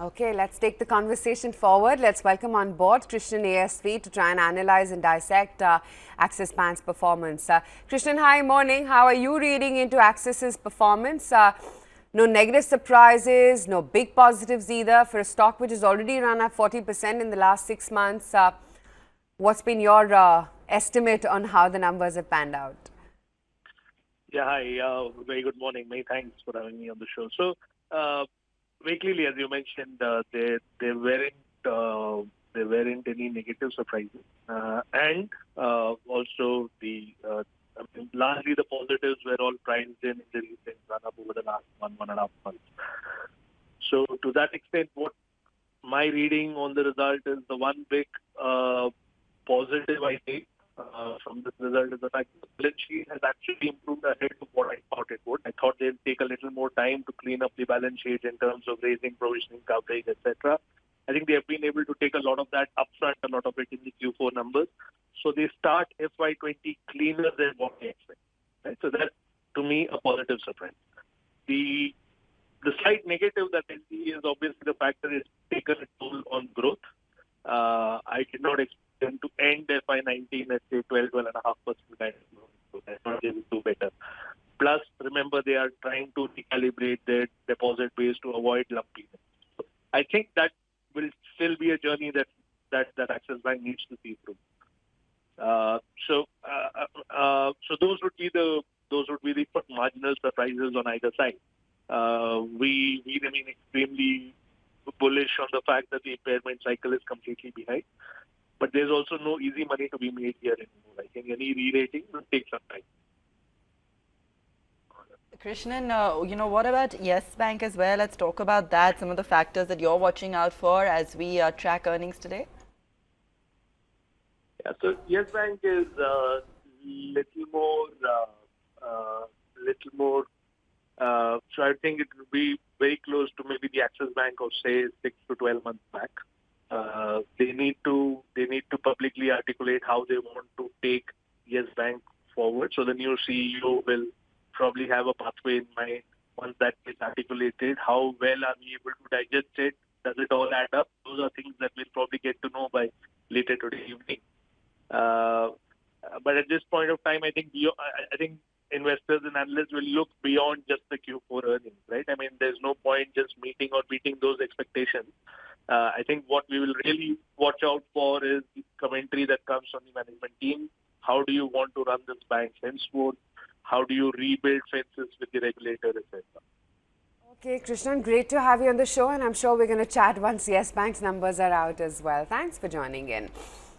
Okay, let's take the conversation forward. Let's welcome on board Krishnan ASV to try and analyze and dissect Axis Bank's performance. Krishnan, hi, morning. How are you reading into Axis's performance? No negative surprises, no big positives either for a stock which has already run up 40% in the last 6 months. What's been your estimate on how the numbers have panned out? Yeah, hi. Very good morning. Many thanks for having me on the show. So, very clearly, as you mentioned, there weren't any negative surprises, and also largely the positives were all priced in the recent run up over the last 1.5 months. So, to that extent, what my reading on the result is, the one big positive I take from this result is the fact that the balance sheet has actually improved ahead of what I thought it would. I thought they'd take a little more time to clean up the balance sheet in terms of raising provisioning coverage, etc. I think they have been able to take a lot of that upfront, a lot of it in the Q4 numbers. So they start FY20 cleaner than what they expect. Right? So that, to me, a positive surprise. The slight negative that I see is obviously the fact that it's taken a toll on growth. I did not expect them to end FY19 at say 12.5% kind of growth. So I thought they would do better. Plus, remember, they are trying to recalibrate their deposit base to avoid lumpiness. So I think that will still be a journey that Axis Bank needs to see through. So those would be the marginal surprises on either side. We remain extremely bullish on the fact that the impairment cycle is completely behind. But there's also no easy money to be made here anymore. I think any re-rating will take some time. Krishnan, what about Yes Bank as well? Let's talk about that, some of the factors that you're watching out for as we track earnings today. Yeah, so Yes Bank is little more. So I think it will be very close to maybe the Axis Bank of say 6 to 12 months back. They need to publicly articulate how they want to take Yes Bank forward. So the new CEO will probably have a pathway in mind once that is articulated. How well are we able to digest it? Does it all add up? Those are things that we'll probably get to know by later today evening. But at this point of time, I think investors and analysts will look beyond just the Q4 earnings, right? I mean, there's no point just meeting or beating those expectations. I think what we will really watch out for is the commentary that comes from the management team. How do you want to run this bank henceforth? How do you rebuild fences with the regulator, etc.? Okay, Krishnan, great to have you on the show, and I'm sure we're going to chat once Yes Bank's numbers are out as well. Thanks for joining in.